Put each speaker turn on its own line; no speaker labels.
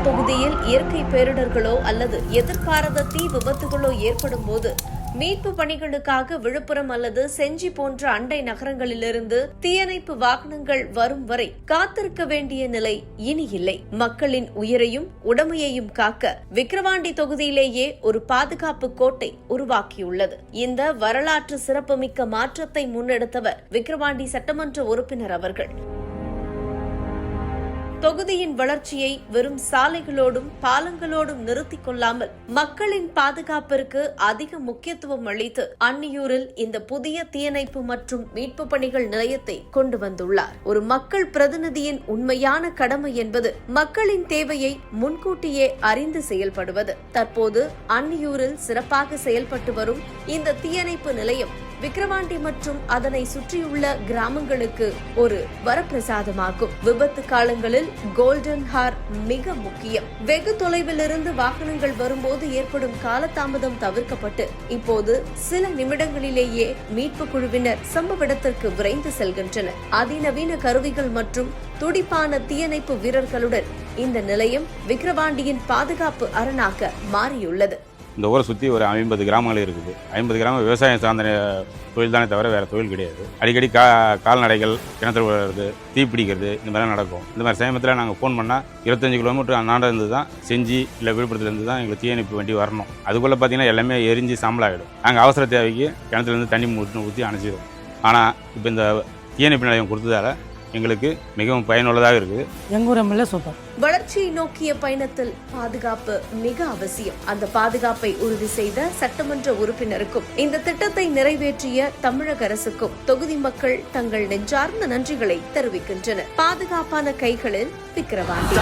தொகுதியில் இயற்கை பேரிடர்களோ அல்லது எதிர்பாராத தீ விபத்துகளோ ஏற்படும் போது மீட்பு பணிகளுக்காக விழுப்புரம் அல்லது செஞ்சி போன்ற அண்டை நகரங்களிலிருந்து தீயணைப்பு வாகனங்கள் வரும் வரை காத்திருக்க வேண்டிய நிலை இனி இல்லை. மக்களின் உயிரையும் உடமையையும் காக்க விக்கிரவாண்டி தொகுதியிலேயே ஒரு பாதுகாப்பு கோட்டை உருவாக்கியுள்ளது. இந்த வரலாற்று சிறப்புமிக்க மாற்றத்தை முன்னெடுத்தவர் விக்கிரவாண்டி சட்டமன்ற உறுப்பினர் அவர்கள். தொகுதியின் வளர்ச்சியை வெறும் சாலைகளோடும் பாலங்களோடும் நிறுத்திக் கொள்ளாமல் மக்களின் பாதுகாப்பிற்கு அதிக முக்கியத்துவம் அளித்து அன்னியூரில் இந்த புதிய தீயணைப்பு மற்றும் மீட்பு பணிகள் நிலையத்தை கொண்டு வந்துள்ளார். ஒரு மக்கள் பிரதிநிதியின் உண்மையான கடமை என்பது மக்களின் தேவையை முன்கூட்டியே அறிந்து செயல்படுவது. தற்போது அன்னியூரில் சிறப்பாக செயல்பட்டு வரும் இந்த தீயணைப்பு நிலையம் விக்கிரவாண்டி மற்றும் அதனை சுற்றியுள்ள கிராமங்களுக்கு ஒரு வரப்பிரசாதமாகும். விபத்து காலங்களில் கோல்டன் ஹார் மிக முக்கியம். வெகு தொலைவில் இருந்து வாகனங்கள் வரும்போது ஏற்படும் காலதாமதம் தவிர்க்கப்பட்டு இப்போது சில நிமிடங்களிலேயே மீட்பு குழுவினர் சம்பவ இடத்திற்கு விரைந்து செல்கின்றனர். அதிநவீன கருவிகள் மற்றும் துடிப்பான தீயணைப்பு வீரர்களுடன் இந்த நிலையம் விக்கிரவாண்டியின் பாதுகாப்பு அரணாக மாறியுள்ளது.
இந்த ஊரை சுற்றி ஒரு 50 கிராமங்கள் இருக்குது. 50 கிராமம் விவசாயம் சார்ந்த தொழில் தானே தவிர வேறு தொழில் கிடையாது. அடிக்கடி கால்நடைகள் கிணத்துல விழுறது, தீப்பிடிக்கிறது, இந்த மாதிரிலாம் நடக்கும். இந்த மாதிரி சமயத்தில் நாங்கள் ஃபோன் பண்ணால் 25 கிலோமீட்டர் அண்ணாண்டிருந்து தான் செஞ்சி இல்லை விழுப்புரத்துலேருந்து தான் எங்களுக்கு தீயணைப்பு வண்டி வரணும். அதுக்குள்ளே பார்த்தீங்கன்னா எல்லாமே எரிஞ்சு சாம்பலாகிடும். நாங்கள் அவசர தேவைக்கு கிணத்துலேருந்து தண்ணி ஊற்றி அணைச்சிடும். ஆனால் இப்போ இந்த தீயணைப்பு நிலையம் கொடுத்ததால எங்களுக்கு மிகவும் பயனுள்ளதாக இருக்குது.
எங்கூர் எம்எல்ஏ சூப்பர்.
வளர்ச்சியை நோக்கிய பயணத்தில் பாதுகாப்பு மிக அவசியம். அந்த பாதுகாப்பை உறுதி செய்த சட்டமன்ற உறுப்பினருக்கும் இந்த திட்டத்தை நிறைவேற்றிய தமிழக அரசுக்கும் தொகுதி மக்கள் தங்கள் நெஞ்சார்ந்த நன்றிகளை தெரிவிக்கின்றனர். பாதுகாப்பான கைகளில் விக்கிரவாண்டி.